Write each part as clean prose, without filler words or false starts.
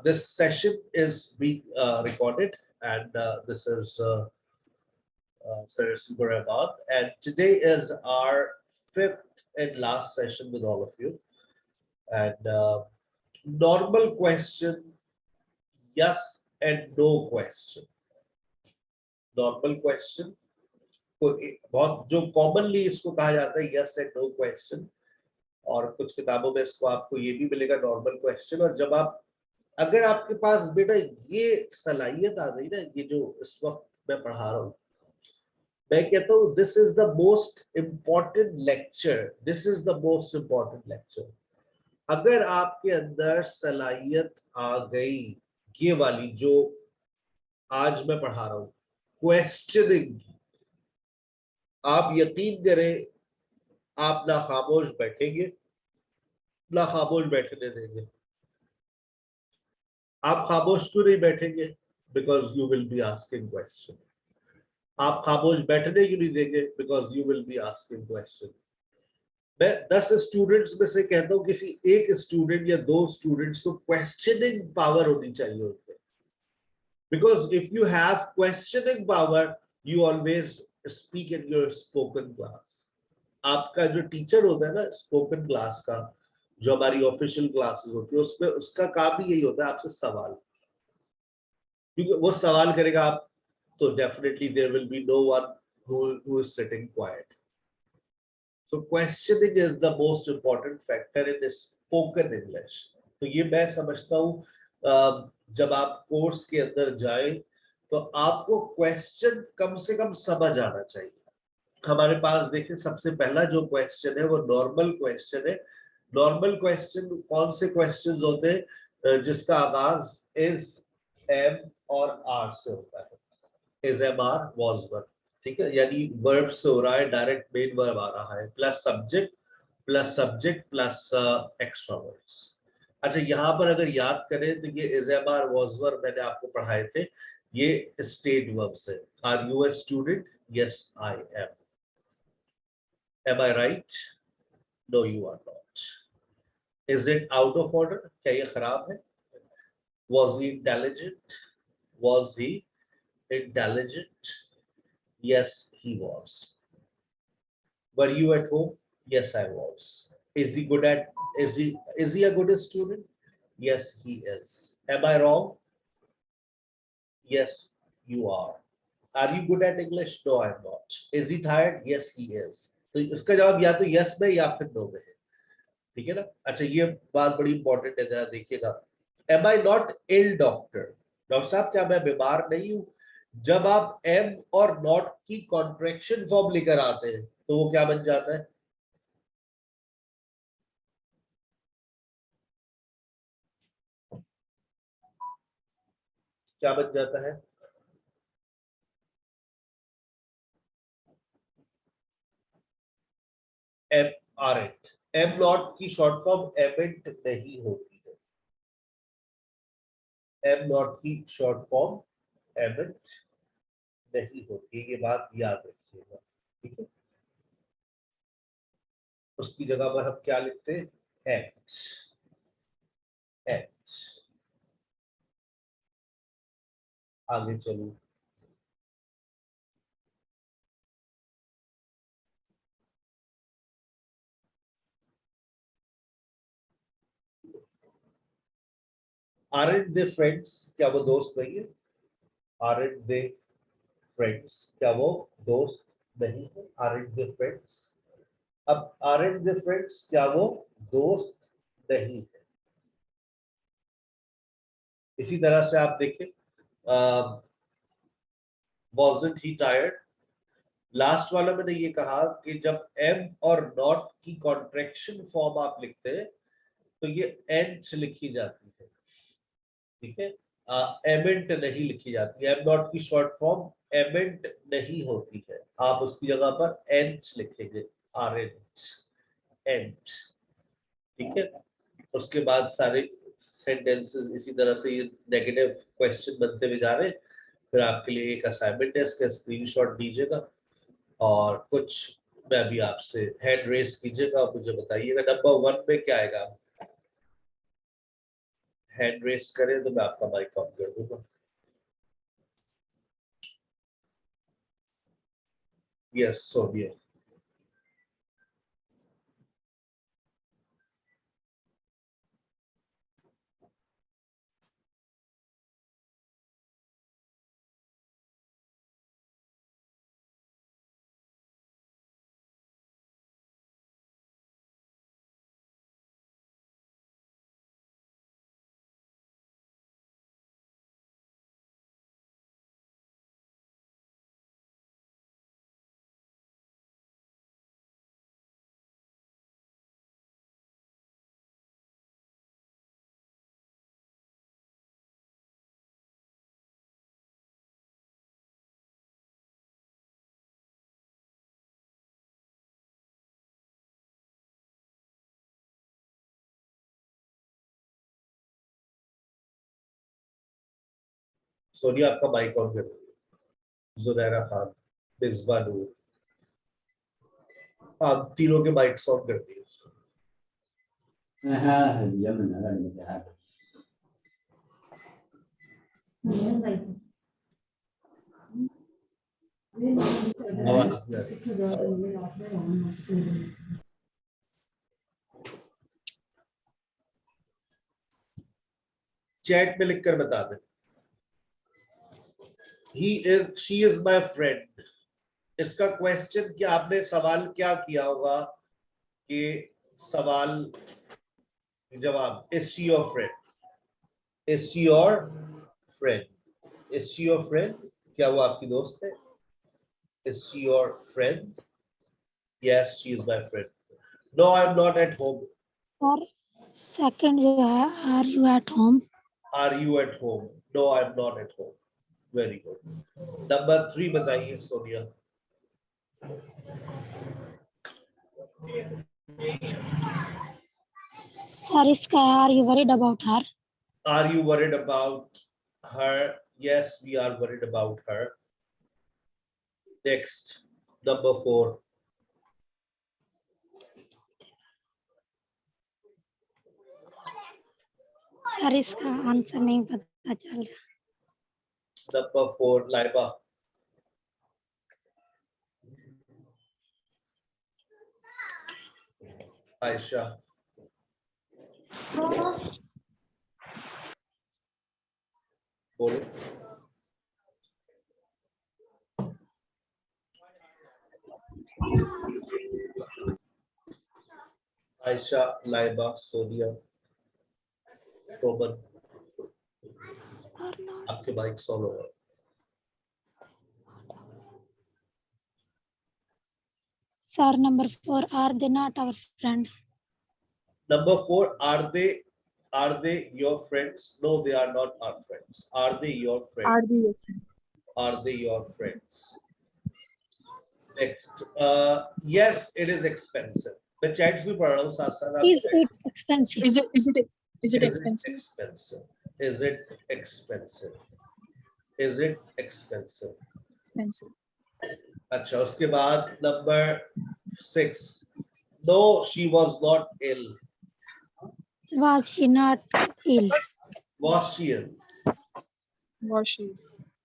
This session is being recorded, and this is Sir Subir Ahmad, and today is our fifth and last session with all of you. And normal question, yes and no question. Normal question, बहुत जो commonly इसको कहा जाता है yes and no question, और कुछ किताबों में इसको आपको ये भी मिलेगा normal question। और जब आप अगर आपके पास बेटा ये सलाहियत आ गई ना, ये जो इस वक्त मैं पढ़ा रहा हूँ, मैं कहता हूँ this is the most important lecture, this is the most important lecture. अगर आपके अंदर सलाहियत आ गई ये वाली जो आज मैं पढ़ा रहा हूँ, क्वेश्चनिंग, आप यकीन करें आप ना खामोश बैठेंगे ना खामोश बैठने देंगे। आप खामोश क्यों नहीं बैठेंगे? Because you will be asking question. आप खामोश बैठने क्यों नहीं देंगे? Because you will be asking question. मैं 10 स्टूडेंट्स में से कहता हूँ किसी एक स्टूडेंट या दो स्टूडेंट्स को क्वेश्चनिंग पावर होनी चाहिए उनमें, because if you have questioning power you always speak in your spoken class. आपका जो टीचर होता है ना स्पोकन क्लास का, जो हमारी ऑफिशियल क्लासेस होती है, उसमें उसका काम भी यही होता है आपसे सवाल, क्योंकि वो सवाल करेगा आप तो definitely there will be no one who is sitting quiet. So questioning is the most important factor in spoken English. तो ये मैं समझता हूँ जब आप कोर्स के अंदर जाए तो आपको क्वेश्चन कम से कम समझ आना चाहिए। हमारे पास देखिए सबसे पहला जो क्वेश्चन है वो नॉर्मल क्वेश्चन है। नॉर्मल क्वेश्चन कौन से क्वेश्चंस होते हैं? जिसका आगाज इज, एम और आर से होता है। इज, एम, आर, वाज, वर, ठीक है, यानी वर्ब से हो रहा है, डायरेक्ट मेन वर्ब आ रहा है, plus subject plus extra words. अच्छा, यहाँ पर अगर याद करें तो ये is, am, are, was, were मैंने आपको पढ़ाए थे, ये स्टेट वर्ब्स है। Are you a student? Yes I am. Am I right? No, you are not. Is it out of order? क्या ये खराब है? Was he intelligent? Was he intelligent? Yes, he was. Were you at home? Yes, I was. Is he good at? Is he a good student? Yes, he is. Am I wrong? Yes, you are. Are you good at English? No, I'm not. Is he tired? Yes, he is. तो इसका जवाब या तो yes में या फिर no में है, ठीक है ना। अच्छा, ये बात बड़ी इंपॉर्टेंट है, जरा देखिएगा। Am I not ill doctor? Doctor साहब क्या मैं बीमार नहीं हूं? जब आप एम और नॉट की कॉन्ट्रैक्शन फॉर्म लेकर आते हैं तो वो क्या बन जाता है? क्या बन जाता है? Am aren't. Am not की शॉर्ट फॉर्म एमेंट नहीं होती है। एम नॉट की शॉर्ट फॉर्म एमेंट नहीं होती, ये बात याद रखिएगा, ठीक है। उसकी जगह पर हम क्या लिखते हैं? एच। एच। आगे चलो। Aren't they friends? क्या वो दोस्त नहीं है? Aren't they friends? क्या वो दोस्त नहीं है? Aren't they friends? अब aren't they friends? क्या वो दोस्त नहीं है? इसी तरह से आप देखें, wasn't he tired? लास्ट वाला मैंने ये कहा कि जब एम और नॉट की कॉन्ट्रैक्शन फॉर्म आप लिखते हैं तो ये एंच लिखी जाती है, ठीक है। एमेंट नहीं लिखी जाती है। एम नॉट की शॉर्ट फॉर्म एमेंट नहीं होती है, आप उसकी जगह पर एंच लिखेंगे, आर एंच, ठीक है। उसके बाद सारे सेंटेंसेस इसी तरह से ये नेगेटिव क्वेश्चन बनते हुए जा रहे हैं। फिर आपके लिए एक असाइनमेंट है, इसका स्क्रीनशॉट दीजिएगा और कुछ मैं भी आपसे हैंड रेस कीजिएगा, मुझे बताइएगा नंबर 1 में क्या आएगा। हैंड रेस करें तो मैं आपका माइक ऑन कर दूंगा। यस सोनिया। सोनिया आपका माइक ऑन कर दीजिए। जुनैरा खान, मिसबा नूर, आप तीनों के माइक ऑन कर दिए। आवाज नहीं आ रही। चैट में लिखकर बता दें। She is my friend. इसका क्वेश्चन क्या, आपने सवाल क्या किया होगा कि सवाल जवाब is she your friend, is she your friend, is she your friend, क्या वो आपकी दोस्त है? Is she your friend? Yes she is my friend. No I am not at home. Sir second जो है, are you at home? Are you at home? No I am not at home. Very good. Number 3 बताइए सोनिया। Sir इसका है, are you worried about her? Are you worried about her? Yes, we are worried about her. Next, number 4. Sir इसका answer नहीं पता चल रहा। Number 4, Laiba. Aisha. बोलो। Aisha, Laiba, Sonia, Soman, आपके माइक ऑन होगा। Sir number 4, are they not our friend? Number 4, are they your friends? No, they are not our friends. Are they your friends? Are they your friends? Are they your friends? Next, yes, it is expensive. मैं chats भी पढ़ रहा हूँ साथ साथ। Is it expensive? Is it expensive? Expensive? Is it expensive? Is it expensive? Expensive. अच्छा, उसके बाद number 6, no she was not ill. Was she not ill? Was she ill? Was she?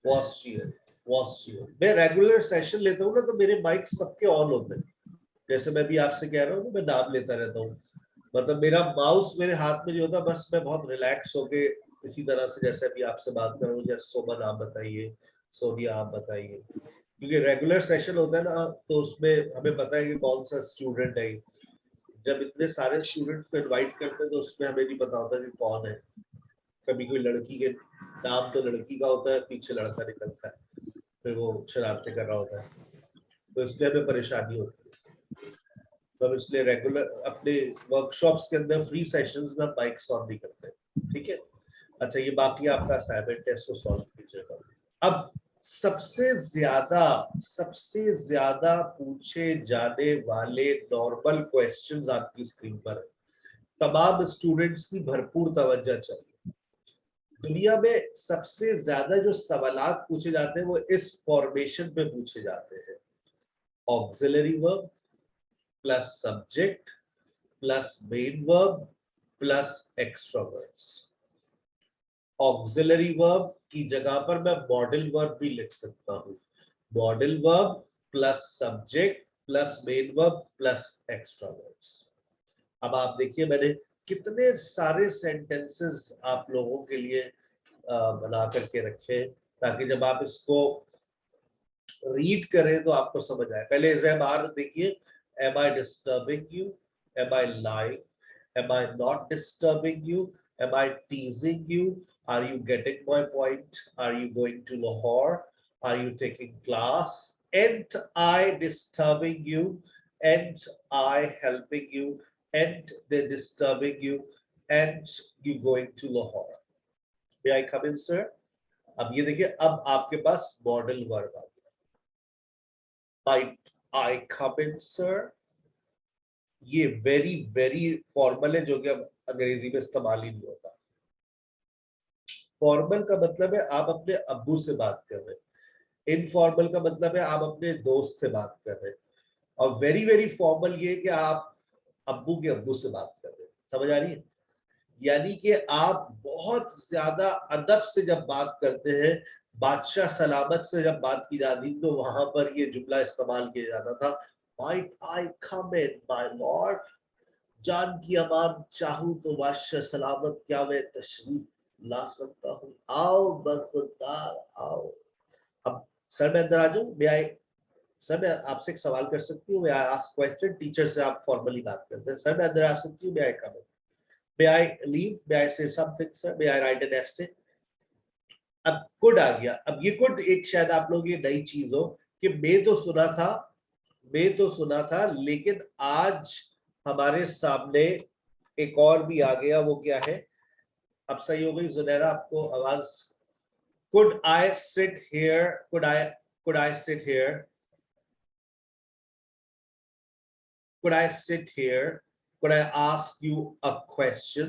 Was she ill? Was she ill? मैं regular session लेता हूँ ना तो मेरे mic सबके ऑन होते हैं। जैसे मैं भी आपसे कह रहा हूँ, मैं नाम लेता रहता हूँ। मतलब मेरा माउस मेरे हाथ में नहीं होता, बस मैं बहुत रिलैक्स होके इसी तरह से जैसे अभी आपसे बात कर रहा हूँ। जैसे सोमन आप बताइए, सोनिया आप बताइए, क्योंकि रेगुलर सेशन होता है ना तो उसमें हमें पता है कि कौन सा स्टूडेंट है। जब इतने सारे स्टूडेंट्स को इनवाइट करते हैं तो उसमें हमें नहीं पता होता कि कौन है। कभी कोई लड़की के नाम तो लड़की का होता है, पीछे लड़का निकलता है, फिर वो शरारतें कर रहा होता है, तो इसलिए हमें परेशानी होती है। तो हम इसलिए रेगुलर अपने वर्कशॉप्स के अंदर फ्री सेशंस में माइक्स ऑन नहीं करते, ठीक है? अच्छा, ये बाकी आपका असाइनमेंट है, इसको सॉल्व कीजिएगा। अब सबसे ज्यादा पूछे जाने वाले नॉर्मल क्वेश्चंस आपकी स्क्रीन पर है। तमाम स्टूडेंट्स की भरपूर तवज्जो चाहिए। दुनिया में सबसे ज्यादा जो सवालात पूछे जाते हैं वो इस फॉर्मेशन पे पूछे जाते हैं। Auxiliary verb plus subject plus main verb plus extra verbs. Auxiliary verb की जगह पर मैं मॉडल वर्ब भी लिख सकता हूँ। Modal verb plus subject plus main verb plus extra verbs. अब आप देखिए मैंने कितने सारे सेंटेंसेस आप लोगों के लिए बना करके रखे, ताकि जब आप इसको रीड करें तो आपको समझ आए। पहले एम देखिए, am I disturbing you, am I lying, am I not disturbing you, am I teasing you, are you getting my point, are you going to Lahore, are you taking class, and I disturbing you, and I helping you, and they disturbing you, and you going to Lahore. May I come in sir? अब ये देखिए, अब आपके पास modal verb आ गया। Might I come in, sir? ये very very formal है, जो कि अब अंग्रेजी में इस्तेमाल ही नहीं होता। फॉर्मल का मतलब है आप अपने अब्बू से बात कर रहे हैं, इनफॉर्मल का मतलब है आप अपने दोस्त से बात कर रहे हैं, और वेरी वेरी फॉर्मल ये है कि आप अब्बू के अब्बू से बात कर रहे हैं। समझ आ रही है? यानी कि आप बहुत ज्यादा अदब से जब बात करते हैं, बादशाह सलामत से जब बात की जाती, तो वहां पर ये जुमला इस्तेमाल किया जाता था, Might I come in, my lord? जान की अमान चाहूं तो बादशाह सलामत, क्या मैं तशरीफ ला सकता हूँ? आओ बरखुरदार आओ। अब सर मैं अंदर आ जाऊं? सर मैं आपसे एक सवाल कर सकती हूँ? मैं आस्क क्वेश्चन, टीचर से आप फॉर्मली बात करते हैं, सर मैं अंदर आ सकती हूँ? मैं कम इन? May I leave? May I say something, sir? May I write an essay? अब could आ गया। अब ये could एक शायद आप लोग ये नई चीज हो कि मैं तो सुना था, लेकिन आज हमारे सामने एक और भी आ गया। वो क्या है? अब सही हो गई जुनैरा आपको आवाज? Could I sit here? Could I sit here? Could I sit here? Could I ask you a question?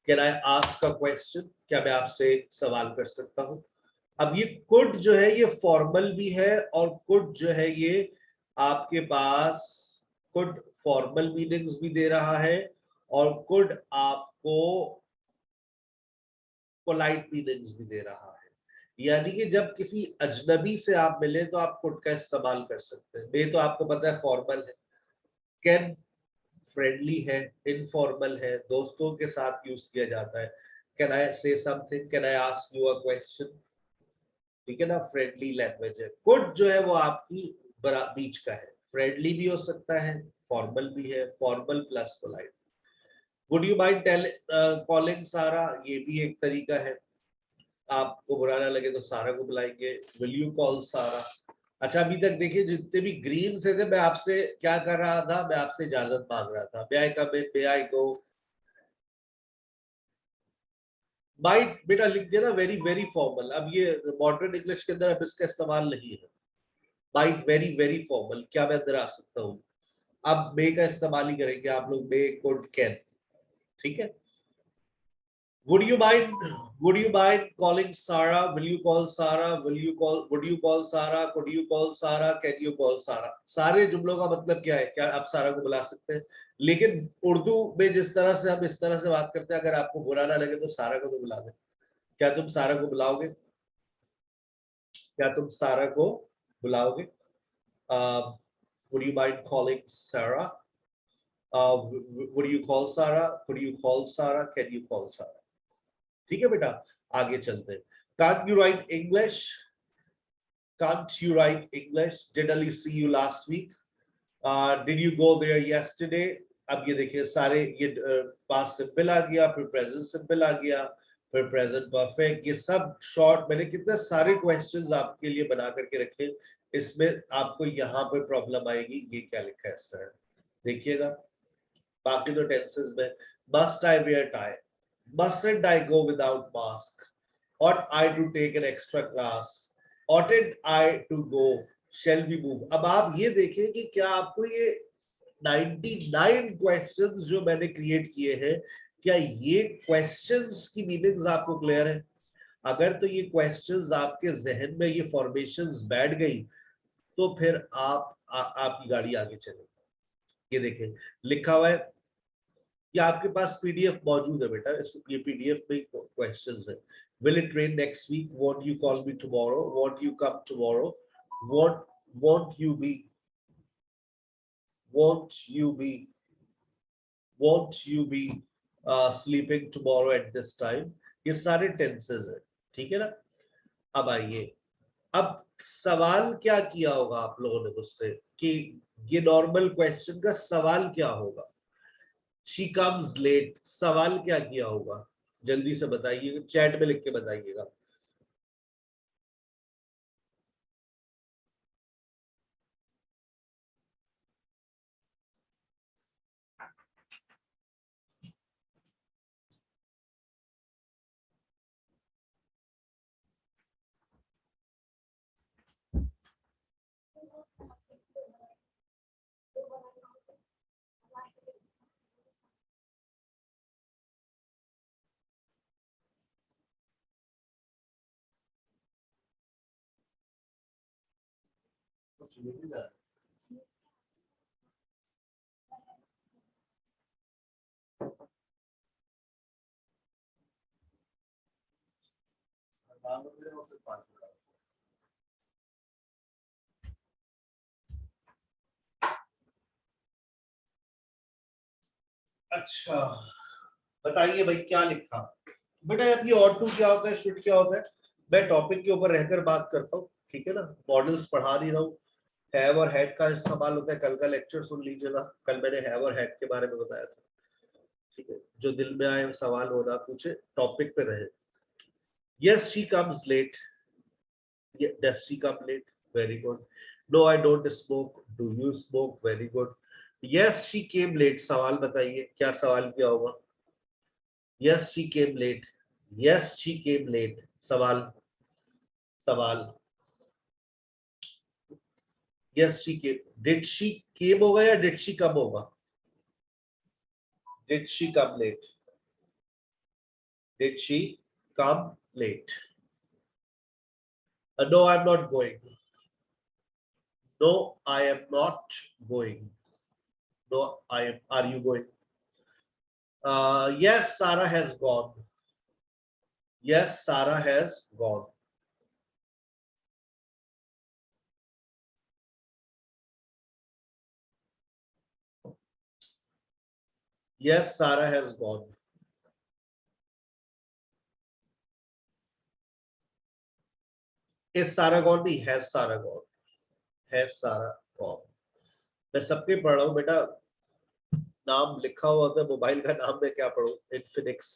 Can I ask a question? क्या मैं आपसे सवाल कर सकता हूँ? अब ये कुड जो है ये फॉर्मल भी है, और कुड जो है ये आपके पास कुड फॉर्मल मीनिंग्स भी दे रहा है, और कुड आपको पोलाइट मीनिंग्स भी दे रहा है। यानी कि जब किसी अजनबी से आप मिले तो आप कुड का इस्तेमाल कर सकते हैं। ये तो आपको पता है फॉर्मल है, कैन फ्रेंडली है, इनफॉर्मल है, दोस्तों के साथ यूज किया जाता है। कैन आई से something, can I ask you a question, ठीक है ना? फ्रेंडली लैंग्वेज है। कुड जो है वो आपकी बीच का है, फ्रेंडली भी हो सकता है, फॉर्मल भी है, formal plus polite. Would you mind calling सारा? ये भी एक तरीका है। आपको बुरा ना लगे तो सारा को बुलाएंगे, विल यू कॉल सारा? अच्छा अभी तक देखिए जितने भी ग्रीन से थे, मैं आपसे क्या कर रहा था? मैं आपसे इजाजत मांग रहा था, मे I come in, may I go? Might बेटा लिख दिया ना, वेरी वेरी फॉर्मल। अब ये मॉडर्न इंग्लिश के अंदर अब इसका इस्तेमाल नहीं है। माइट वेरी वेरी फॉर्मल, क्या मैं अंदर आ सकता हूँ? अब मे का इस्तेमाल ही करेंगे आप लोग, मे, कुड, कैन, ठीक है? Would you mind calling Sarah? Will you call Sarah? Would you call Sarah? Could you call Sarah? Can you call Sarah? सारे जुमलों का मतलब क्या है? क्या आप सारा को बुला सकते हैं? लेकिन उर्दू में जिस तरह से हम इस तरह से बात करते हैं, अगर आपको बुरा ना लगे तो सारा को तो बुला दें। क्या तुम सारा को बुलाओगे? क्या तुम सारा को बुलाओगे? Would you mind calling Sarah? Would you call Sarah? Could you call Sarah? Can you call Sarah? ठीक है बेटा, आगे चलते हैं। Can't you write English? Can't you write English? Did Ali see you last week? Did you go there yesterday? अब ये देखिए सारे ये पास्ट सिंपल आ गया, फिर प्रेजेंट सिंपल आ गया, फिर प्रेजेंट परफेक्ट। ये सब शॉर्ट, मैंने कितने सारे क्वेश्चंस आपके लिए बना करके रखे। इसमें आपको यहाँ पे प्रॉब्लम आएगी, ये क्या लिखा है सर, देखिएगा। बाकी तो टेंसेस में must I wear tie, mustn't I go without mask, ought I to take an extra class, oughtn't I to go, shall we move। अब आप ये देखें कि क्या आपको ये 99 क्वेश्चंस जो मैंने क्रिएट किए हैं, क्या ये क्वेश्चंस की मीनिंग्स आपको क्लियर है? अगर तो ये क्वेश्चंस आपके जहन में ये फॉर्मेशंस बैठ गई, तो फिर आपकी गाड़ी आगे चलेगी। ये देखें लिखा हुआ है, ये आपके पास पीडीएफ मौजूद है बेटा, ये पीडीएफ में क्वेश्चंस है. Will it rain next week? Won't you call me tomorrow? Won't you come tomorrow? Won't you be? Won't you be? Won't you be sleeping tomorrow at this time? ये सारे tenses है, ठीक है ना. अब आइए, अब सवाल क्या किया होगा आप लोगों ने मुझसे कि ये नॉर्मल क्वेश्चन का सवाल क्या होगा. शी कम्स लेट, सवाल क्या किया होगा, जल्दी से बताइए, चैट में लिख के बताइएगा. अच्छा, बताइए भाई क्या लिखा. बेटा अब ये ऑट टू क्या होता है, शुड क्या होता है, मैं टॉपिक के ऊपर रहकर बात करता हूँ, ठीक है ना. मॉडल्स पढ़ा नहीं रहा हूँ. हैव और हैड का इस्तेमाल होता है, कल का लेक्चर सुन लीजिएगा, कल मैंने हैव और हैड के बारे में बताया था, ठीक है. जो दिल में आए सवाल हो ना पूछे, टॉपिक पे रहे. Yes she comes late, does she come late, very good. No I don't smoke, do you smoke, very good. Yes she came late, सवाल बताइए क्या सवाल किया होगा. Yes she came late, yes she came late, सवाल सवाल. Yes she came, did she came होगा या डिड शी कम होगा. Did she come late, did she come late. No, I'm not going. No, I am not going. No, I am. Are you going? Yes, Sarah has gone. Yes, Sarah has gone. Yes, Sarah has gone. Is Sarah gone? नहीं, has Sarah gone. Has Sarah gone. मैं सबके पढ़ रहा हूँ बेटा, नाम लिखा हुआ होता है, मोबाइल का नाम मैं क्या पढ़ूं. इन्फिनिक्स.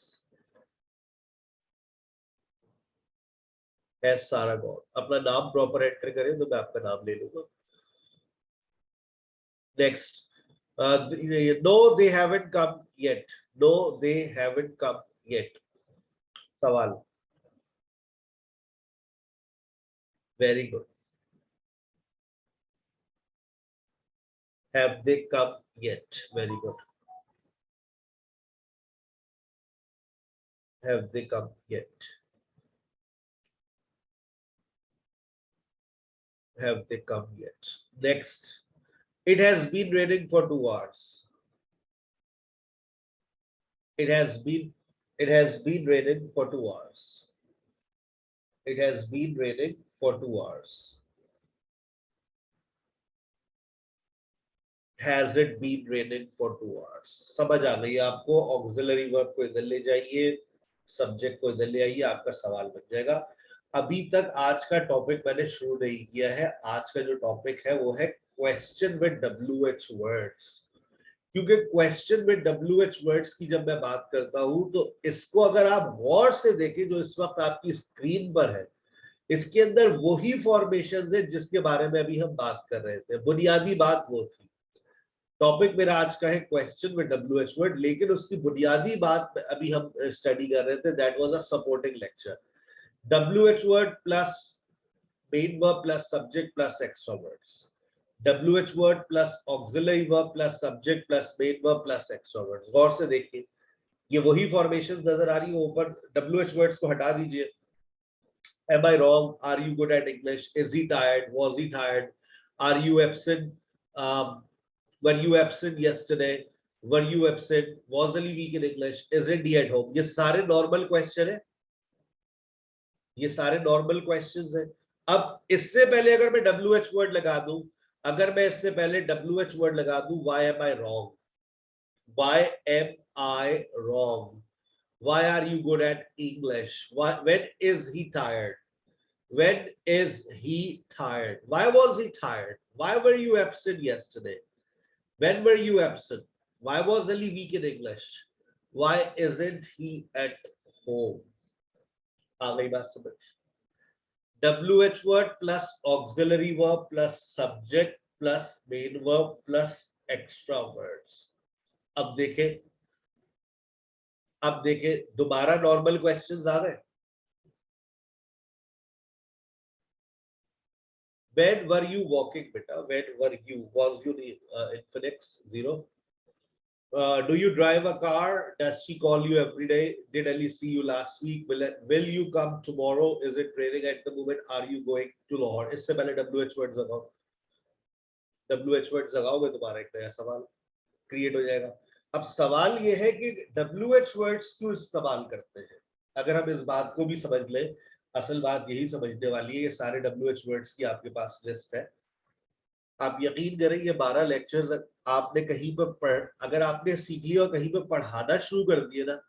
Has Sarah gone. अपना नाम प्रॉपर एंटर करें तो मैं आपका नाम ले लूंगा. Next. No, they haven't come yet. No, they haven't come yet. सवाल. Very good. Have they come yet? Very good. Have they come yet? Have they come yet? Next. It has been raining for 2 hours. It has been raining for 2 hours. It has been raining for 2 hours. Has it been raining for 2 hours? समझ आ गई आपको. Auxiliary verb को इधर ले जाइए, subject को इधर ले आइए, आपका सवाल बन जाएगा. अभी तक आज का टॉपिक मैंने शुरू नहीं किया है. आज का जो टॉपिक है वो है क्वेश्चन विद WH वर्ड्स. क्योंकि क्वेश्चन विद WH वर्ड्स की जब मैं बात करता हूं तो इसको अगर आप गौर से देखें जो इस वक्त आपकी स्क्रीन पर है, इसके अंदर वही फॉर्मेशन है जिसके बारे में अभी हम बात कर रहे थे. बुनियादी बात वो थी. टॉपिक मेरा आज का है क्वेश्चन विद WH वर्ड, लेकिन उसकी बुनियादी बात अभी हम स्टडी कर रहे थे. That was a supporting lecture. WH word plus main verb plus subject plus extra words. WH word plus auxiliary verb plus subject plus main verb plus extra words. गौर से देखिए, ये वही फॉर्मेशन नजर आ रही है ऊपर. WH words को हटा दीजिए. Am I wrong? Are you good at English? Is he tired? Was he tired? Are you absent? Were you absent yesterday? Were you absent, was Ali weak in English, isn't he at home, ये सारे normal question है, ये सारे normal questions हैं। अब इससे पहले अगर मैं WH वर्ड लगा दूं, अगर मैं इससे पहले WH वर्ड लगा दूं, why am I wrong, why am I wrong, why are you good at English, why, when is he tired, when is he tired, why was he tired, why were you absent yesterday, when were you absent, why was Ali weak in English, why isn't he at home। आ गई बात समझ। WH word plus auxiliary verb plus subject plus main verb plus extra words। अब देखें दोबारा normal questions आ गए। When were you walking, beta? When were you? Was you Infinix 0? Do you drive a car? Does she call you every day? Did Ali see you last week? Will you come tomorrow? Is it raining at the moment? Are you going to Lahore? इससे पहले WH words लगाओ, WH words लगाओगे तुम्हारा एक नया सवाल create हो जाएगा। अब सवाल ये है कि WH words क्यों इस्तेमाल करते हैं। अगर हम इस बात को भी समझ लें, असल बात यही समझने वाली है। ये सारे WH words की आपके पास लिस्ट है। आप यकीन करें ये 12 लेक्चर्स आपने कहीं पर पढ़, अगर आपने सीख लिया और कहीं पर पढ़ाना शुरू कर दिए ना,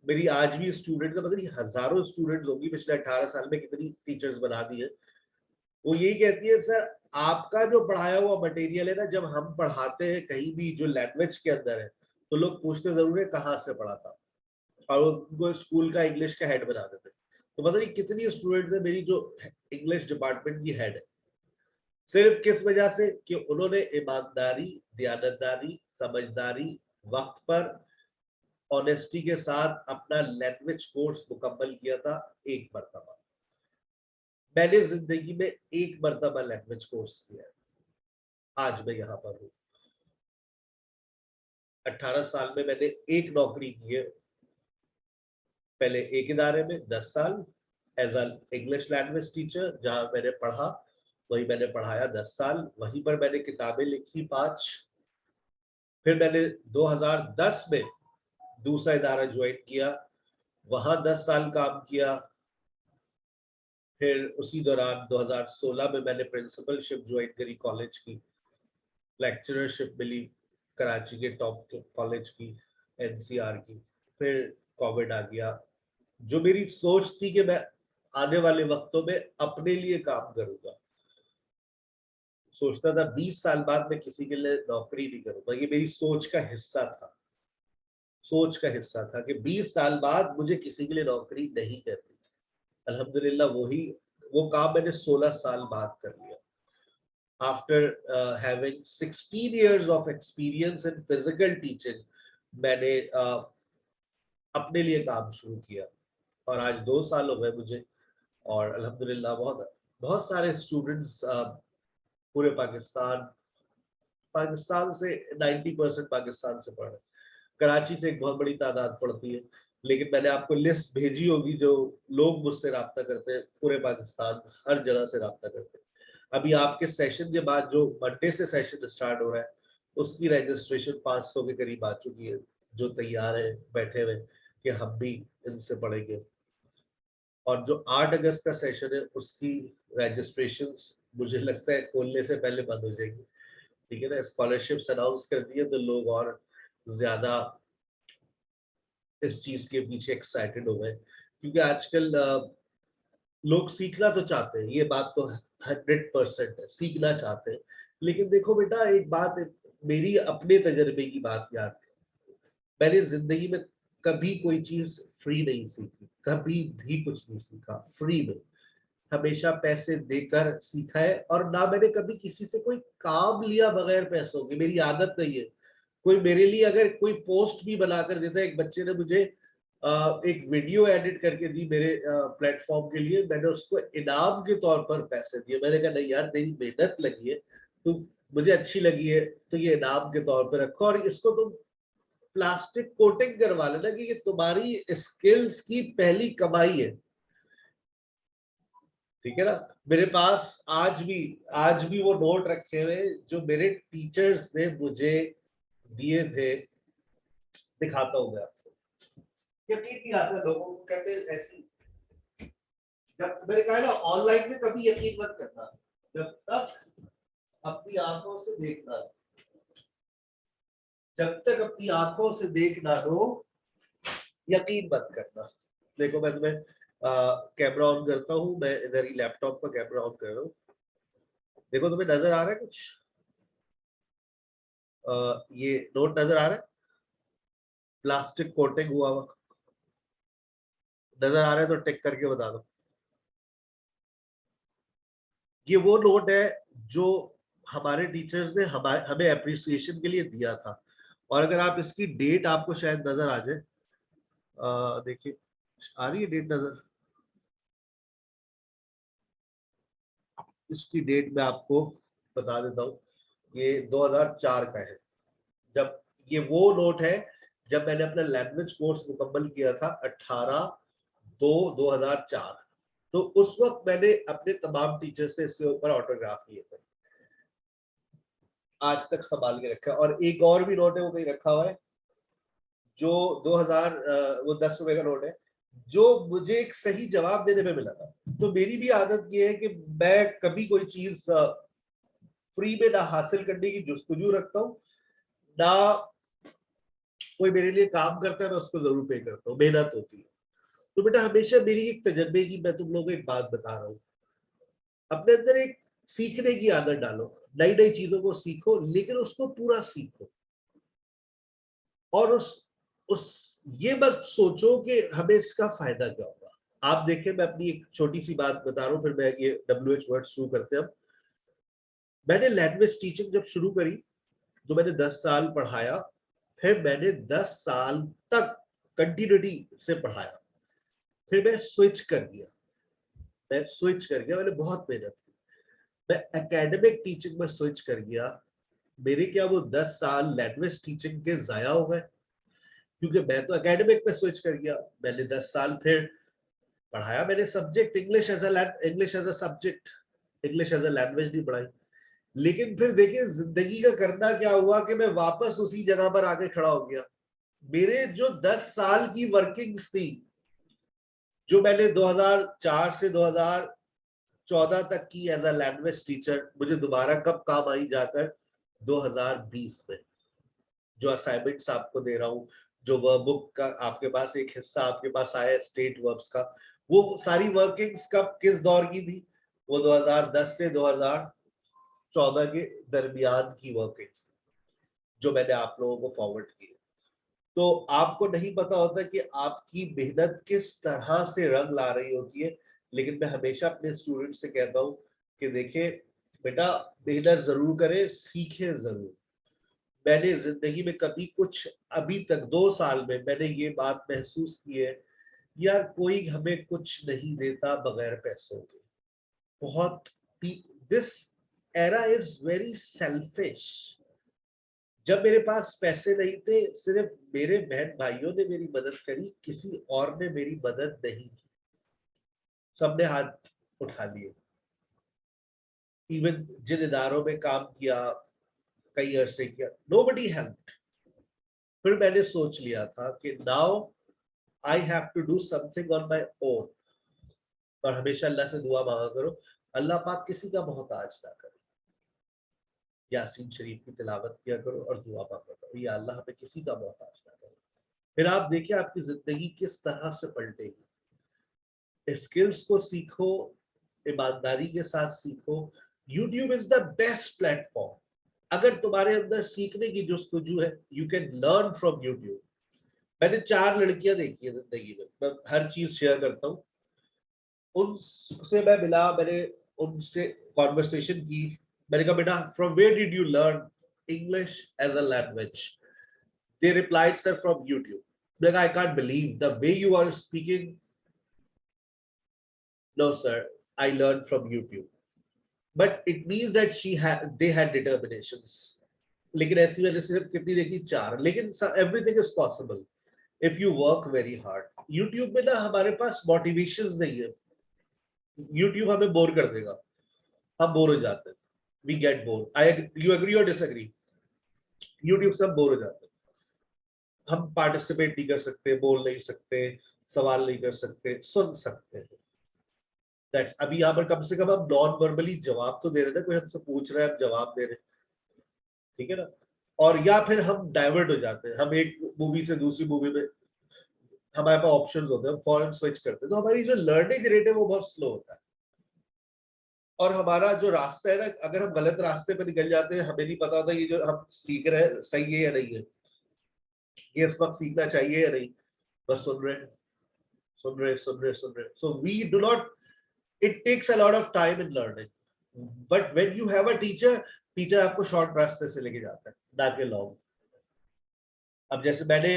मेरी आज भी स्टूडेंट्स, मतलब हजारों स्टूडेंट्स होंगी, पिछले 18 साल में कितनी टीचर्स बना दी है, वो यही कहती है सर आपका जो पढ़ाया हुआ मटेरियल है ना, जब हम पढ़ाते हैं कहीं भी जो लैंग्वेज के अंदर है, तो लोग पूछते जरूर है कहाँ से पढ़ा था, और उनको स्कूल का इंग्लिश का हेड बना देते। तो पता नहीं कितनी स्टूडेंट्स है मेरी जो इंग्लिश डिपार्टमेंट की हेड है, सिर्फ किस वजह से कि उन्होंने ईमानदारी, दयानतदारी, समझदारी, वक्त पर, ऑनेस्टी के साथ अपना लैंग्वेज कोर्स मुकम्मल किया था एक मरतबा। मैंने जिंदगी में एक मरतबा लैंग्वेज कोर्स किया है, आज मैं यहाँ पर हूँ। 18 साल में मैंने एक नौकरी की है, पहले एक इदारे में 10 साल as an English language teacher, जहां मैंने पढ़ा, वही मैंने पढ़ाया 10 साल, वहीं पर मैंने किताबें लिखी 5। फिर मैंने 2010 में दूसरा इदारा ज्वाइन किया, वहां 10 साल काम किया। फिर उसी दौरान 2016 में मैंने प्रिंसिपलशिप ज्वाइन करी कॉलेज की, लेक्चररशिप मिली कराची के टॉप कॉलेज की, NCR की। फिर कोविड आ गया। जो मेरी सोच थी कि मैं आने वाले वक्तों में अपने लिए काम करूंगा, सोचता था 20 साल बाद मैं किसी के लिए नौकरी नहीं करूंगा, ये मेरी सोच का हिस्सा था। सोच का हिस्सा था कि 20 साल बाद मुझे किसी के लिए नौकरी नहीं करनी। अल्हम्दुलिल्लाह वो काम मैंने 16 साल बाद कर लिया। After having 16 years of experience in physical teaching, मैंने अपने लिए काम शुरू किया, और आज 2 साल हो गए मुझे, और अल्हम्दुलिल्लाह बहुत बहुत सारे स्टूडेंट्स पूरे पाकिस्तान से 90% पाकिस्तान से पढ़ रहे, कराची से एक बहुत बड़ी तादाद पढ़ती है, लेकिन मैंने आपको लिस्ट भेजी होगी जो लोग मुझसे रब्ता करते हैं, पूरे पाकिस्तान हर जगह से रब्ता करते हैं। अभी आपके सेशन के बाद जो मंडे से सेशन स्टार्ट हो रहा है, उसकी रजिस्ट्रेशन 500 के करीब आ चुकी है, जो तैयार है बैठे हुए कि हम भी इनसे पढ़ेंगे। और जो 8 अगस्त का सेशन है उसकी रजिस्ट्रेशन मुझे लगता है खोलने से पहले बंद हो जाएगी, ठीक है ना। स्कॉलरशिप्स अनाउंस कर दिए तो लोग और ज्यादा इस चीज के पीछे एक्साइटेड हो गए, क्योंकि आजकल लोग सीखना तो चाहते हैं, ये बात तो 100% है, सीखना चाहते हैं। लेकिन देखो बेटा, एक बात मेरी अपने तजर्बे की बात याद है, मैंने जिंदगी में कभी कोई चीज फ्री नहीं सीखी, कभी भी कुछ नहीं सीखा फ्री में, हमेशा पैसे देकर सीखा है। और ना मैंने कभी किसी से कोई काम लिया बगैर पैसों के, मेरी आदत नहीं है। कोई मेरे लिए अगर कोई पोस्ट भी बनाकर देता है, एक बच्चे ने मुझे एक वीडियो एडिट करके दी मेरे प्लेटफॉर्म के लिए, मैंने उसको इनाम के तौर पर पैसे दिए। मैंने कहा नहीं यार, तेरी मेहनत लगी है, तो मुझे अच्छी लगी है, तो ये इनाम के तौर पर रखो, और इसको तुम प्लास्टिक कोटिंग करवा लेना कि ये तुम्हारी स्किल्स की पहली कमाई है, ठीक है ना। मेरे पास आज भी वो नोट रखे हुए जो मेरे टीचर्स ने मुझे दिए थे, दिखाता हूं मैं आपको। यकीन नहीं आता लोगों को, कहते हैं ऐसी, जब मैंने कहा ना ऑनलाइन में कभी यकीन मत करना जब तक अपनी आंखों से देखना, जब तक अपनी आंखों से देखना हो यकीन मत करना। देखो मैं तुम्हें कैमरा ऑन करता हूँ, मैं इधर ही लैपटॉप का कैमरा ऑन कर रहा हूँ। देखो तुम्हें नजर आ रहा है कुछ? ये नोट नजर आ रहा है, प्लास्टिक कोटिंग हुआ हुआ नजर आ रहा है तो टिक करके बता दो। ये वो नोट है जो हमारे टीचर्स ने हमें अप्रिसिएशन के लिए दिया था। और अगर आप इसकी डेट आपको शायद नजर आ जाए, देखिए आ रही है डेट नजर, इसकी डेट मैं आपको बता देता हूँ, ये 2004 का है। जब ये वो नोट है जब मैंने अपना लैंग्वेज कोर्स मुकम्मल किया था 18/2/2004। तो उस वक्त मैंने अपने तमाम टीचर से इसके ऊपर ऑटोग्राफ लिए थे, आज तक संभाल के रखा है। और एक और भी नोट है वो कहीं रखा हुआ है, जो 2000 वो 10 रुपए का नोट है, जो मुझे एक सही जवाब देने में मिला था। तो मेरी भी आदत ये है कि मैं कभी कोई चीज फ्री में ना हासिल करने की जुस्तजू रखता हूँ, ना कोई मेरे लिए काम करता है मैं उसको जरूर पे करता हूँ, मेहनत होती है। तो बेटा हमेशा मेरी एक तजर्बे की मैं तुम लोगों को एक बात बता रहा हूँ, अपने अंदर एक सीखने की आदत डालो, नई नई चीजों को सीखो, लेकिन उसको पूरा सीखो। और उस ये मत सोचो कि हमें इसका फायदा क्या होगा। आप देखिए मैं अपनी एक छोटी सी बात बता रहा हूँ, फिर मैं ये WH वर्ड शुरू करते हैं। मैंने लैंग्वेज टीचिंग जब शुरू करी तो मैंने 10 साल पढ़ाया, फिर मैंने 10 साल तक कंटिन्यूटी से पढ़ाया, फिर मैं स्विच कर दिया, मैंने बहुत मेहनत की, मैं एकेडमिक टीचिंग में स्विच कर गया। मेरे क्या वो 10 साल लैंग्वेज टीचिंग के जाया हो गए? क्योंकि मैं तो एकेडमिक में स्विच कर गया। मैंने 10 साल फिर पढ़ाया, मैंने subject English as a subject, English as a language भी पढ़ाई। लेकिन फिर देखिए जिंदगी का करना क्या हुआ कि मैं वापस उसी जगह पर आके खड़ा हो गया। मेरे जो 10 साल की वर्किंग्स थी, जो मैंने 2004 से 2014 तक की एज अ लैंग्वेज टीचर, मुझे दोबारा कब काम आई? जाकर 2020 में। जो असाइनमेंट्स आपको दे रहा हूँ, जो वर्क बुक का आपके पास एक हिस्सा आपके पास आया है स्टेट वर्ब्स का, वो सारी वर्किंग्स कब किस दौर की थी? वो 2010 से 2014 के दरमियान की वर्किंग्स जो मैंने आप लोगों को फॉरवर्ड की। तो आपको नहीं पता होता कि आपकी मेहनत किस तरह से रंग ला रही होती है। लेकिन मैं हमेशा अपने स्टूडेंट से कहता हूँ कि देखिए बेटा, मेहनत जरूर करें, सीखें जरूर। मैंने जिंदगी में कभी कुछ, अभी तक 2 साल में मैंने ये बात महसूस की है, यार कोई हमें कुछ नहीं देता बगैर पैसों के। बहुत, this era is very selfish. जब मेरे पास पैसे नहीं थे, सिर्फ मेरे बहन भाइयों ने मेरी मदद करी, किसी और ने मेरी मदद नहीं की। सबने हाथ उठा लिए। इवन जिन इदारों में काम किया, कई अरसे किया, नोबडी हेल्प। फिर मैंने सोच लिया था कि now I have to do something on my own. और हमेशा अल्लाह से दुआ मांगा करो, अल्लाह पाक किसी का मोहताज ना करे। यासीन शरीफ की तिलावत किया करो और दुआ मांगा करो, या अल्लाह हमें किसी का मोहताज ना करे। फिर आप देखिए आपकी जिंदगी किस तरह से पलटेगी। स्किल्स को सीखो, ईमानदारी के साथ सीखो। YouTube is the best platform. अगर तुम्हारे अंदर सीखने की जुस्तजू है, you can learn from YouTube. मैंने 4 लड़कियां देखी है जिंदगी में, मैं हर चीज शेयर करता हूँ। उनसे मैं मिला, मैंने उनसे कॉन्वर्सेशन की। मैंने कहा बेटा from where did you learn English as a language? They replied sir from YouTube. Like, I can't believe the way you are speaking. No sir, I learned from YouTube. But it means that they had determinations. लेकिन ऐसी मैंने सिर्फ कितनी देखी? 4। लेकिन everything is possible if you work very hard. YouTube में ना हमारे पास motivations नहीं है। YouTube हमें बोर कर देगा, हम बोर हो जाते हैं। We get bored. You agree or disagree? YouTube से हम बोर हो जाते हैं, हम पार्टिसिपेट नहीं कर सकते, बोल नहीं सकते, सवाल नहीं कर सकते, सुन सकते हैं। दैट्स, अभी यहाँ पर कम से कम हम नॉन वर्बली जवाब तो दे रहे हैं ना, कोई हमसे पूछ रहा है हम जवाब दे रहे हैं, ठीक है ना। और या फिर हम डाइवर्ट हो जाते हैं, हम एक मूवी से दूसरी मूवी में, हमारे पास ऑप्शंस होते हैं, हम फॉरन स्विच करते हैं, तो हमारी जो लर्निंग रेट है वो बहुत स्लो होता है। और हमारा जो रास्ता है ना, अगर हम गलत रास्ते पे निकल जाते हैं, हमें नहीं पता होता ये जो हम सीख रहे हैं सही है या नहीं है, ये इस वक्त सीखना चाहिए या नहीं, बस सुन रहे सुन रहे सुन रहे सुन रहे। So we do not, it takes a lot of time in learning, but when you have a teacher, teacher आपको शॉर्ट रास्ते से लेके जाता है, ना कि लॉन्ग। अब जैसे मैंने,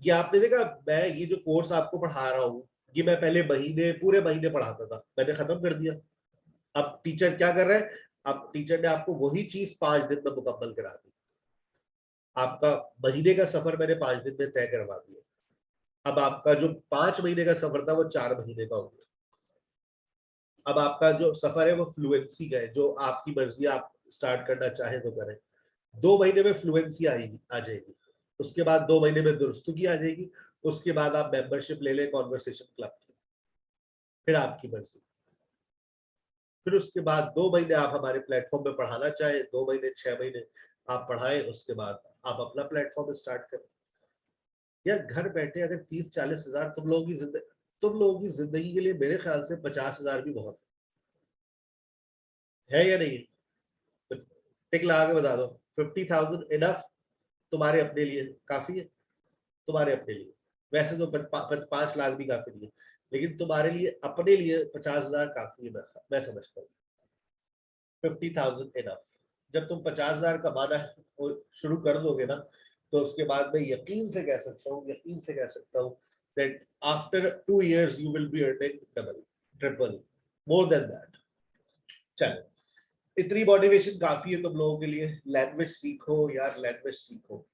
ये आपने देखा, मैं ये जो कोर्स आपको पढ़ा रहा हूँ, ये मैं पहले महीने, पूरे महीने पढ़ाता था, मैंने खत्म कर दिया। अब टीचर क्या कर रहा है, अब टीचर ने आपको वही चीज 5 दिन में मुकम्मल करा दी, आपका महीने का सफर मैंने 5 दिन में तय करवा दिया। अब आपका जो 5 महीने का सफर था वो 4 महीने का हो गया। अब आपका जो सफर है वो फ्लुएंसी का है, जो आपकी मर्जी, आप स्टार्ट करना चाहे तो करें। 2 महीने में फ्लुएंसी आएगी, आ जाएगी, उसके बाद 2 महीने में दुरुस्तगी आ जाएगी, उसके बाद आप मेंबरशिप ले लें कॉन्वर्सेशन क्लब की, फिर आपकी मर्जी। फिर उसके बाद 2 महीने आप हमारे प्लेटफॉर्म में पढ़ाना चाहे, 2 महीने 6 महीने आप पढ़ाएं, उसके बाद आप अपना प्लेटफॉर्म स्टार्ट करें। यार घर बैठे अगर 30-40 हजार तुम लोगों की जिंदगी के लिए मेरे ख्याल से 50 हजार भी बहुत है या नहीं? टिक लगा के बता दो, 50,000 इनफ तुम्हारे अपने लिए काफी है, तुम्हारे अपने लिए। वैसे तो 5 लाख भी काफी नहीं है, लेकिन तुम्हारे लिए, अपने लिए 50,000 काफी है, मैं समझता हूँ 50,000 इनफ। जब तुम 50,000 कमाना शुरू कर दोगे ना, तो उसके बाद मैं यकीन से कह सकता हूँ that after 2 years you will be earning double, triple, more than that। चलो, इतनी मोटिवेशन काफी है तुम लोगों के लिए। लैंग्वेज सीखो यार, लैंग्वेज सीखो,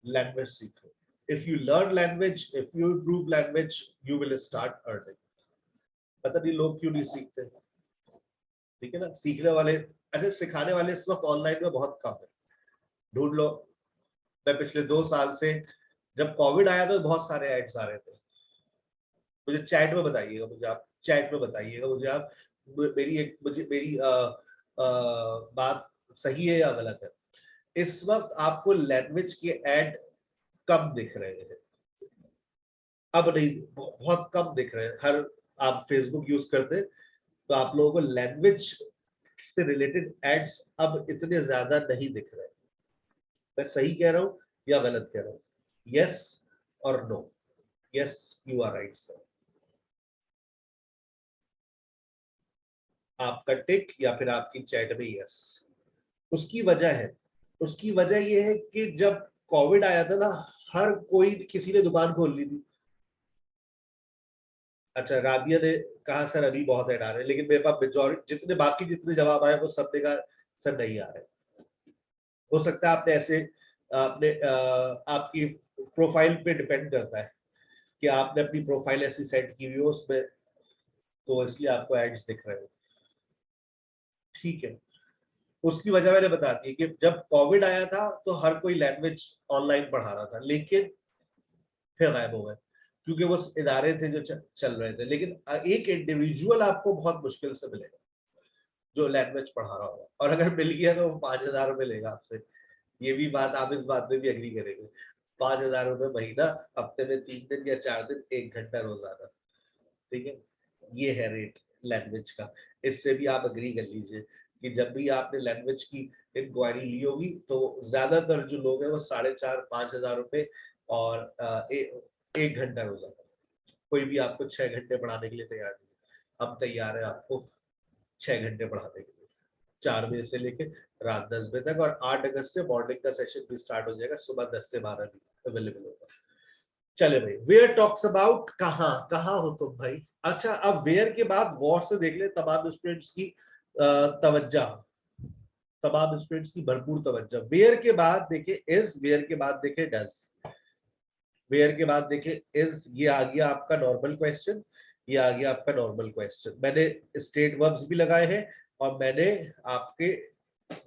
लैंग्वेज सीखो। if you learn language, if you improve language, you will start earning। पता नहीं लोग क्यों नहीं सीखते, ठीक है ना। सीखने वाले, अच्छा सिखाने वाले इस वक्त ऑनलाइन में बहुत कम है, ढूंढ लो। मैं पिछले 2 साल से, जब कोविड आया तो बहुत सारे एड्स आ रहे थे, मुझे चैट में बताइएगा, मुझे आप चैट में बताइएगा, मुझे आप, मेरी बात सही है या गलत है। इस वक्त आपको लैंग्वेज के ऐड कम दिख रहे हैं, अब नहीं, बहुत कम दिख रहे हैं। हर, आप फेसबुक यूज करते तो आप लोगों को लैंग्वेज से रिलेटेड एड्स अब इतने ज्यादा नहीं दिख रहे। मैं सही कह रहा हूं या गलत कह रहा हूं? यस और no? Yes, you are right sir. आपका टिक या फिर आपकी चैट में यस। उसकी वजह है, उसकी वजह ये है कि जब कोविड आया था ना, हर कोई, किसी ने दुकान खोल ली थी। अच्छा, राबिया ने कहा सर अभी बहुत ऐड आ रहे हैं, लेकिन मेरे पास मेजॉरिटी, जितने जवाब आए वो सबने कहा सर नहीं आ रहे। हो सकता है आपने ऐसे, आपने आपकी प्रोफाइल पे डिपेंड करता है कि आपने अपनी प्रोफाइल ऐसी सेट की हुई हो उसमें, तो इसलिए आपको एड्स दिख रहे हो, ठीक है। उसकी वजह मैंने बता दी कि जब कोविड आया था तो हर कोई लैंग्वेज ऑनलाइन पढ़ा रहा था, लेकिन फिर गायब हो गए, क्योंकि वो इदारे थे जो चल रहे थे। लेकिन एक इंडिविजुअल आपको बहुत मुश्किल से मिलेगा जो लैंग्वेज पढ़ा रहा होगा, और अगर मिल गया तो वो 5,000 रुपये लेगा आपसे। ये भी बात, आप इस बात में भी एग्री करेंगे, 5,000 रुपये महीना, हफ्ते में 3 दिन या 4 दिन, 1 घंटा रोजाना, ठीक है। ये है रेट लैंग्वेज का। इससे भी आप एग्री कर लीजिए कि जब भी आपने लैंग्वेज की इंक्वायरी ली होगी तो ज्यादातर जो लोग हैं वो 4,500-5,000 रुपये और 1 घंटा रोजाना। कोई भी आपको 6 घंटे पढ़ाने के लिए तैयार नहीं है। हम तैयार है आपको 6 घंटे पढ़ाने के लिए, 4 बजे से लेके रात 10 बजे तक। और 8 अगस्त से मॉर्निंग का सेशन भी स्टार्ट हो जाएगा, सुबह 10 से 12 भी अवेलेबल होगा। चले भाई, वेयर टॉक्स अबाउट, कहाँ कहाँ हो तुम भाई। अच्छा, अब वेयर के बाद वॉर से देख ले तमाम स्टूडेंट्स की तवज्जो, तमाम स्टूडेंट्स की भरपूर तवज्जो। वेयर के बाद देखे इज, वेयर के बाद देखे डज, वेयर के बाद देखे इज। ये आ गया आपका नॉर्मल क्वेश्चन, ये आ गया आपका नॉर्मल क्वेश्चन। मैंने स्टेट वर्ब्स भी लगाए हैं और मैंने आपके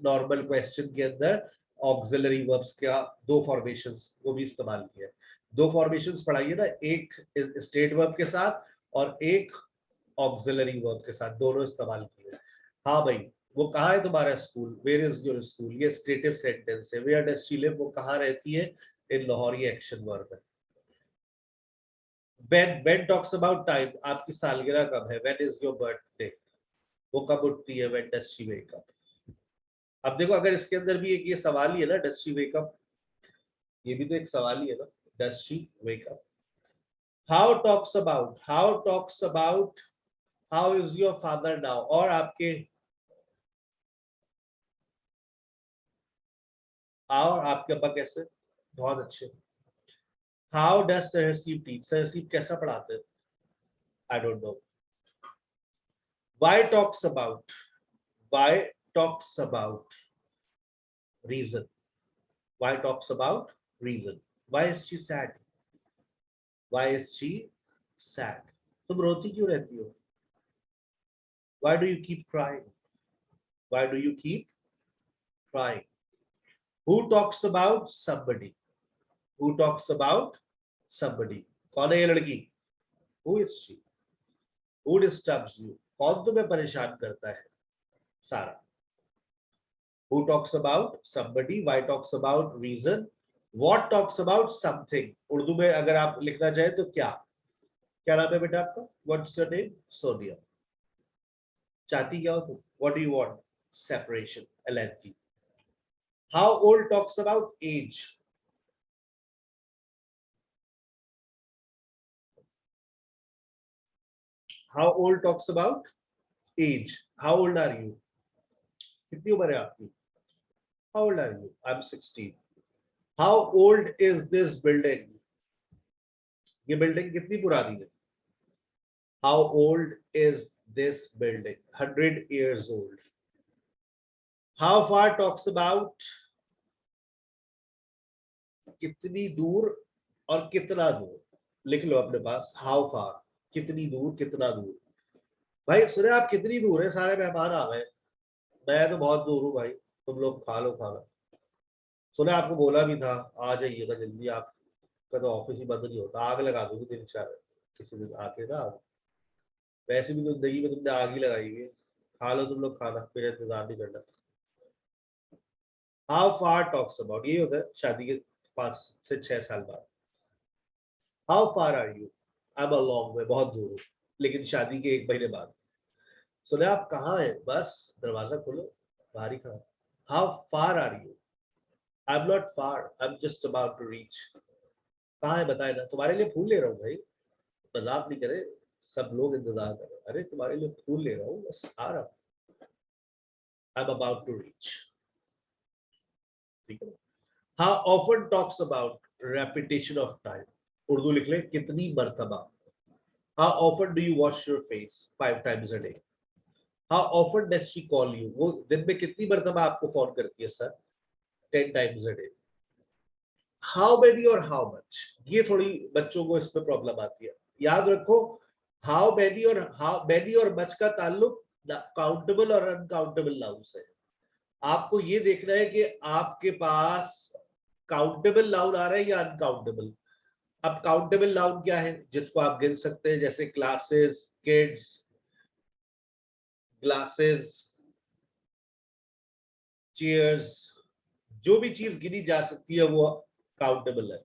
नॉर्मल क्वेश्चन के अंदर ऑक्सिलरी वर्ब्स का दो फॉर्मेशंस वो भी इस्तेमाल किया है। दो फॉर्मेशंस पढ़ाइए ना, एक स्टेट वर्ब के साथ और एक ऑक्सिलरी वर्ब के साथ, दोनों इस्तेमाल किए। हाँ भाई, वो कहाँ है तुम्हारा school, where is your school, ये स्टेटिव सेंटेंस है। वेयर डज शी लिव, वो कहाँ रहती है, इन लाहौर, ये एक्शन वर्ब है। when talks about time, आपकी सालगिरह कब है, when is your birthday, वो कब उठती है, when does she wake up। अब देखो, अगर इसके अंदर भी एक ये सवाल ही है ना, does she wake up, ये भी तो एक सवाल ही है ना, does she wake up। how talks about how is your father now, और आपके अब्बा कैसे, बहुत अच्छे। how does Sahasib teach, Sahasib कैसा पढ़ाते हैं, I don't know। why talks about reason, why talks about reason, why is she sad, तुम रोती क्यों रहती हो, why do you keep crying, who talks about somebody, कौन है ये लड़की, who is she, who disturbs you, कौन तुम्हें परेशान करता है, सारा। who talks about somebody, why talks about reason, what talks about something। Urdu में अगर आप लिखना चाहें तो क्या नाम है बेटा आपका, what's your name, सोनिया। चाहती क्या हो तुम, what do you want, separation, allergy। how old talks about age, how old talks about age, how old are you, कितनी उम्र है आपकी, how old are you, I'm 16। how old is this building, ये building कितनी पुरानी है, how old is this building, 100 years old। how far talks about कितनी दूर और कितना दूर, लिख लो अपने पास, how far, कितनी दूर कितना दूर। भाई सुने, आप कितनी दूर है, सारे मेहमान आ गए, मैं तो बहुत दूर हूँ भाई, तुम लोग खा लो खाना। सुने, आपको बोला भी था आ जाइएगा जल्दी, आपका तो ऑफिस ही बंद नहीं होता, आग लगा दूंगी दिन चार किसी दिन आके ना। वैसे भी तो जिंदगी में तुमने आग ही लगाई है, खा लो तुम लोग खाना, फिर इंतजार नहीं करना। हाउ फार टॉक्स अबाउट, ये होता है शादी के 5 से 6 साल बाद। How far are you, I am a long way, बहुत दूर हूँ, लेकिन शादी के 1 महीने बाद। सुने, आप कहाँ हैं, बस दरवाजा खोलो, बाहर ही खड़ा। How far are you, I am not far, I am just about to reach. कहाँ है बताए ना, तुम्हारे लिए फूल ले रहा हूँ भाई, मजाक नहीं करे, सब लोग इंतजार कर रहे हैं, अरे तुम्हारे लिए फूल ले रहा हूँ, बस आ रहा हूँ, I am about to reach. ठीक है। How often talks about repetition of time, Urdu लिख ले, कितनी मर्तबा। How often do you wash your face, 5 times a day। How often does she call you, वो दिन में कितनी मर्तबा आपको फोन करती है sir, 10 times a day। How many और how much, ये थोड़ी बच्चों को इसमें प्रॉब्लम आती है, याद रखो। how many और much का ताल्लुक काउंटेबल और अनकाउंटेबल नाउन से। आपको ये देखना है कि आपके पास काउंटेबल नाउन आ रहा है या अनकाउंटेबल। अब काउंटेबल नाउन क्या है, जिसको आप गिन सकते हैं, जैसे क्लासेस, किड्स, ग्लासेस, चेयर्स, जो भी चीज गिनी जा सकती है वो काउंटेबल है।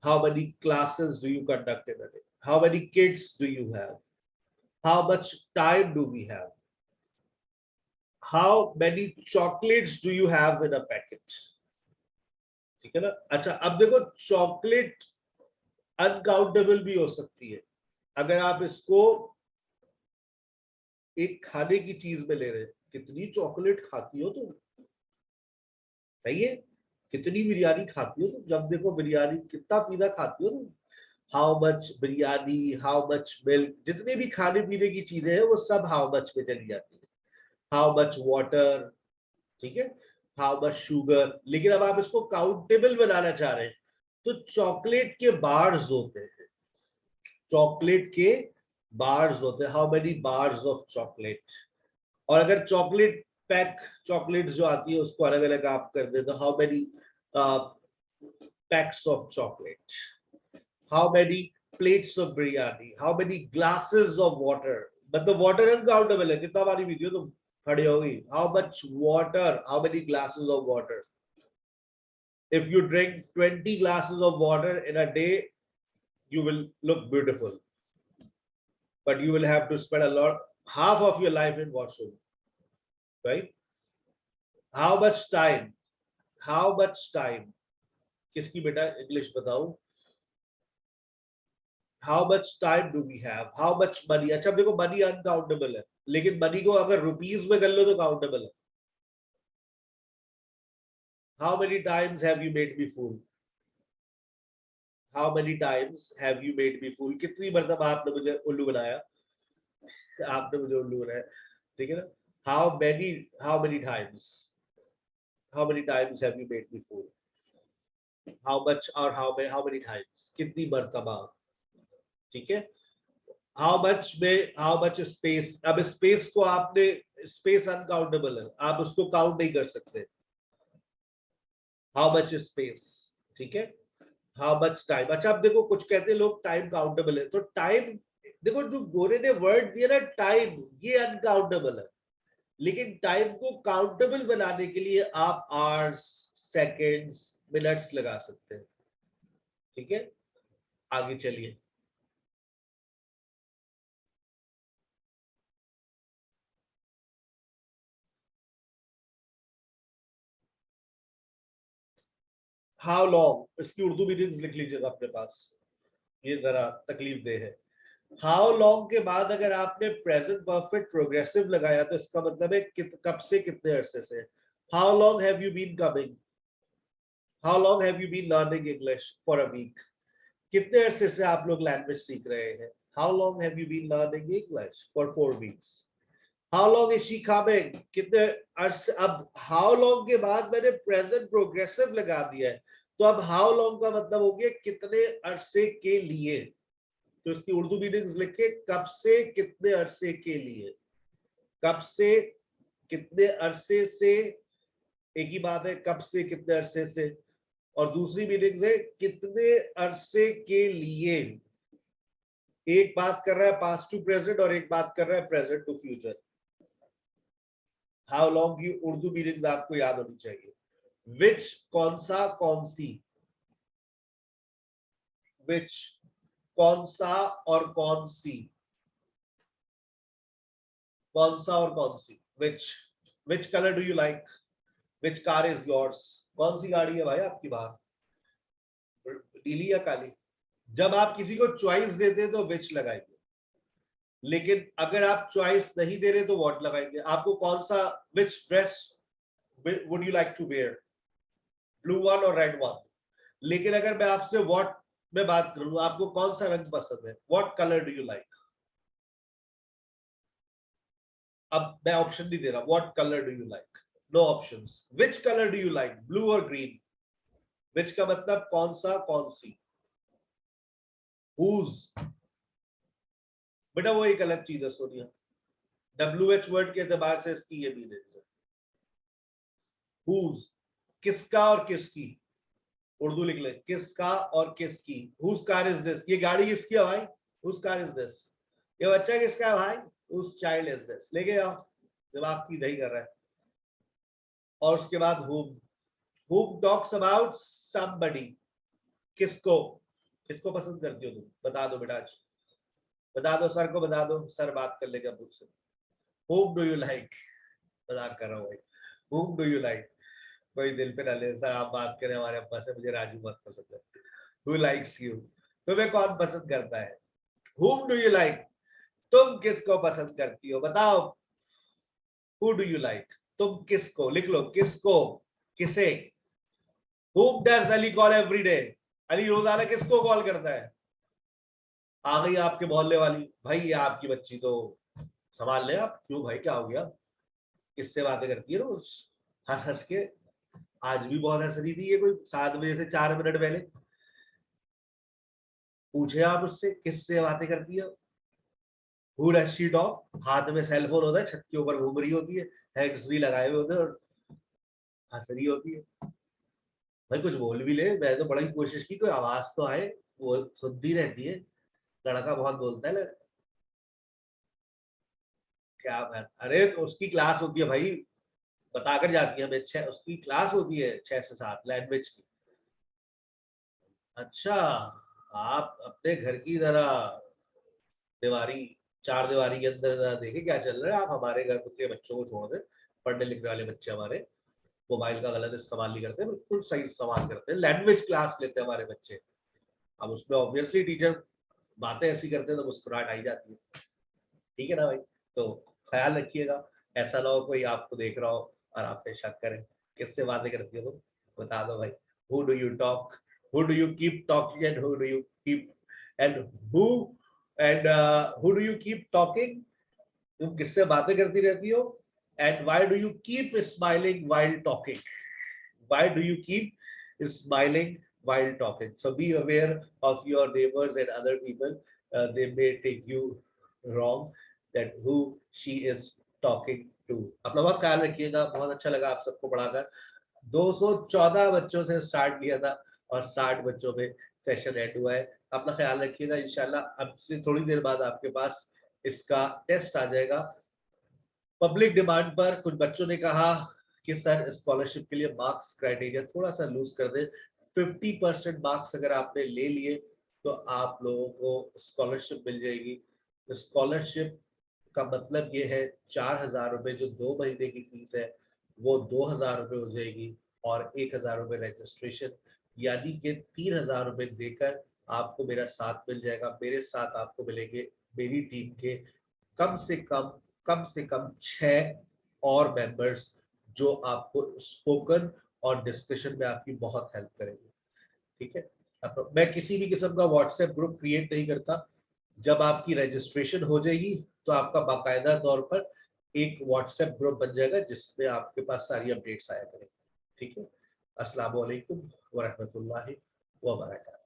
How many classes do you conduct in a day, how many kids do you have, how much time do we have, how many chocolates do you have in a packet. ठीक है ना। अच्छा, अब देखो, chocolate uncountable भी हो सकती है, अगर आप इसको एक खाने की चीज में ले रहे हैं, कितनी चॉकलेट खाती हो तुम, सही है, कितनी बिरयानी खाती हो तुम, जब देखो बिरयानी, कितना पिज़्ज़ा खाती हो तुम, how much biryani, how much milk, जितने भी खाने पीने की चीजें हैं वो सब हाउ मच में चली जाती है। हाउ मच वाटर, ठीक है, हाउ मच शुगर। लेकिन अब आप इसको काउंटेबल बनाना चाह रहे हैं, तो चॉकलेट के बार्स होते हैं, चॉकलेट के बार्स होते हैं, how many bars of chocolate. और अगर चॉकलेट पैक चॉकलेट्स जो आती है उसको अलग अलग आप कर देते हो. How many packs of chocolate, how many plates of biryani, how many glasses of water. मतलब water uncountable है, कितना पानी पीती हो तुम खड़े हो गई. How much water, how many glasses of water. If you drink 20 glasses of water in a day, you will look beautiful, but you will have to spend half of your life in washroom, right? How much time, किसकी बेटा English बताऊं. How much time do we have? How much money? अच्छा देखो money uncountable है, लेकिन money को अगर rupees में कर लो तो countable है. How many times have you made me fool? How many times have you made me fool? कितनी मर्तबा आपने मुझे उल्लू बनाया, आपने मुझे उल्लू बनाया, ठीक है ना. How many times have you made me fool? How much or how many times? कितनी मर्तबा, ठीक है. How much space. अब space को आपने, space uncountable है, आप उसको count नहीं कर सकते. How much space, ठीक है. How much time. अच्छा अब देखो कुछ कहते हैं लोग time countable है, तो time देखो जो गोरे ने वर्ड दिया ना टाइम, ये अनकाउंटेबल है, लेकिन टाइम को काउंटेबल बनाने के लिए आप आवर्स, सेकंड्स, मिनट्स लगा सकते हैं. ठीक है, आगे चलिए. हाउ लॉन्ग, इसकी उर्दू मीनिंग्स लिख लीजिएगा अपने पास, ये जरा तकलीफ दे है. हाउ लॉन्ग के बाद अगर आपने प्रेजेंट परफेक्ट प्रोग्रेसिव लगाया तो इसका मतलब है कब से कितने अरसे से. How long have you been coming, how long have you been learning English for a week. कितने अरसे से आप लोग लैंग्वेज सीख रहे हैं. How long have you been learning English for 4 weeks. How long is she coming, कितने अरसे. अब हाउ लॉन्ग के बाद मैंने प्रेजेंट प्रोग्रेसिव लगा दिया है, तो अब हाउ लॉन्ग का मतलब हो गया कितने अरसे के लिए. तो इसकी उर्दू मीनिंग्स लिखे, कब से कितने अरसे के लिए. कब से कितने अरसे से एक ही बात है, कब से कितने अरसे से, और दूसरी मीनिंग्स है कितने अरसे के लिए. एक बात कर रहा है पास्ट टू प्रेजेंट और एक बात कर रहा है present to future. How long की उर्दू मीनिंग्स आपको याद होनी चाहिए. विच, कौन सा, कौन सी. विच, कौन सा और कौन सी. कौन सा और कौन सी. Which colour do you like. Which car is yours. कौन सी गाड़ी है भाई आपकी बाहर, नीली या काली. जब आप किसी को चॉइस देते हैं तो विच लगाएंगे, लेकिन अगर आप चॉइस नहीं दे रहे तो व्हाट लगाएंगे. आपको कौन सा, which dress would you like to wear, blue one और रेड वन. लेकिन अगर मैं आपसे व्हाट में बात करूं, आपको कौन सा रंग पसंद है, what colour do you like. अब मैं ऑप्शन नहीं दे रहा, what colour do you like, no options. Which colour do you like, blue और ग्रीन. विच का मतलब कौन सा, कौन सी. हुज, बेटा वो एक अलग चीज है सोनिया. WH वर्ड के एतबार से इसकी ये मीनिंग है. हुज, किसका और किसकी. उर्दू लिख ले, किसका और किसकी. हुज कार इज दिस, ये गाड़ी किसकी है भाई. Whose car is this. ये बच्चा किसका है भाई. Whose child is this. लेके आओ, जब आपकी दही कर रहा है. और उसके बाद whom talks about somebody. किसको, किसको पसंद करती हो तुम, बता दो बेटा आज, बता दो सर को, बता दो, सर बात कर लेगा मुझसे. whom do you like, मजाक कर रहा हूँ भाई. whom do you like, कोई दिल पे ना ले, सर आप बात करें हमारे अब्बा से, मुझे राजू बहुत पसंद है. who likes you, तुम्हें कौन पसंद करता है. whom do you like, तुम किसको पसंद करती हो, बताओ. who do you like, तुम किसको, लिख लो, किसको, किसे. whom does Ali call every day, Ali रोजाना किसको कॉल करता है. आ गई आपके मोहल्ले वाली, भाई ये आपकी बच्ची तो संभाल ले आप. क्यों भाई, क्या हो गया, किससे बातें करती है रोज, हंस हंस के. आज भी बहुत हंस रही थी ये, कोई 7 बजे से 4 मिनट पहले. पूछे आप उससे किससे बातें करती है. Who does she talk, हाथ में सेल फोन होता है, छत के ऊपर घूम रही होती है, हैंड्स भी लगाए हुए होते हैं और हंस रही होती है। भाई कुछ बोल भी ले, मैं तो बड़ी कोशिश की कोई आवाज तो आए, वो सुनती रहती है। लड़का बहुत बोलता है ना, क्या बात, अरे तो उसकी क्लास होती है भाई, बताकर जाती है हमें, उसकी क्लास होती है 6 से 7 लैंग्वेज की। अच्छा, आप अपने घर की तरह दीवारी, चार दीवारी के अंदर जरा देखे क्या चल रहा है। आप हमारे घर के बच्चों को छोड़ दें, पढ़ने लिखने वाले बच्चे हमारे मोबाइल का गलत इस्तेमाल नहीं करते, बिल्कुल सही इस्तेमाल करते हैं, लैंग्वेज क्लास लेते हैं हमारे बच्चे। अब उसमें ऑब्वियसली टीचर बातें ऐसी करते हैं तो मुस्कुराहट आई जाती है। ठीक है ना भाई, तो ख्याल रखिएगा, ऐसा ना हो कोई आपको देख रहा हो और आप पे शक करें किससे बातें करती हो, तो बता दो भाई, who do you talk, who do you keep talking and who do you keep and who and who do you keep talking, तुम किससे बातें करती रहती हो, and why do you keep smiling while talking, why do you keep smiling while talking? So be aware of your neighbors and other people. They may take you wrong that who she is talking to. अपना बहुत ख्याल रखिएगा। बहुत अच्छा लगा आप सबको पढ़ाकर। 214 बच्चों से स्टार्ट किया था और 60 बच्चों में सेशन एंड हुआ है। अपना ख्याल रखिएगा। इंशाल्लाह अब से थोड़ी देर बाद आपके पास इसका टेस्ट आ जाएगा। पब्लिक डिमांड पर कुछ बच्चों ने कहा कि सर स्कॉलरशिप के लिए मार्क्स क्राइटेरिया थोड़ा सा लूज कर दे, 50% मार्क्स अगर आपने ले लिए तो आप लोगों को स्कॉलरशिप मिल जाएगी। स्कॉलरशिप का मतलब ये है 4,000 रुपये जो 2 महीने की फीस है वो 2,000 रुपये हो जाएगी और 1,000 रुपये रजिस्ट्रेशन, यानी कि 3,000 रुपये देकर आपको मेरा साथ मिल जाएगा। मेरे साथ आपको मिलेंगे मेरी टीम के कम से कम 6 और मेंबर्स जो आपको स्पोकन और डिस्कशन में आपकी बहुत हेल्प करेंगे। ठीक है, अब मैं किसी भी किस्म का व्हाट्सएप ग्रुप क्रिएट नहीं करता। जब आपकी रजिस्ट्रेशन हो जाएगी तो आपका बाकायदा तौर पर एक व्हाट्सएप ग्रुप बन जाएगा जिसमें आपके पास सारी अपडेट्स आया करेंगे। ठीक है, अस्सलाम वालेकुम व रहमतुल्लाहि व बरकातहू।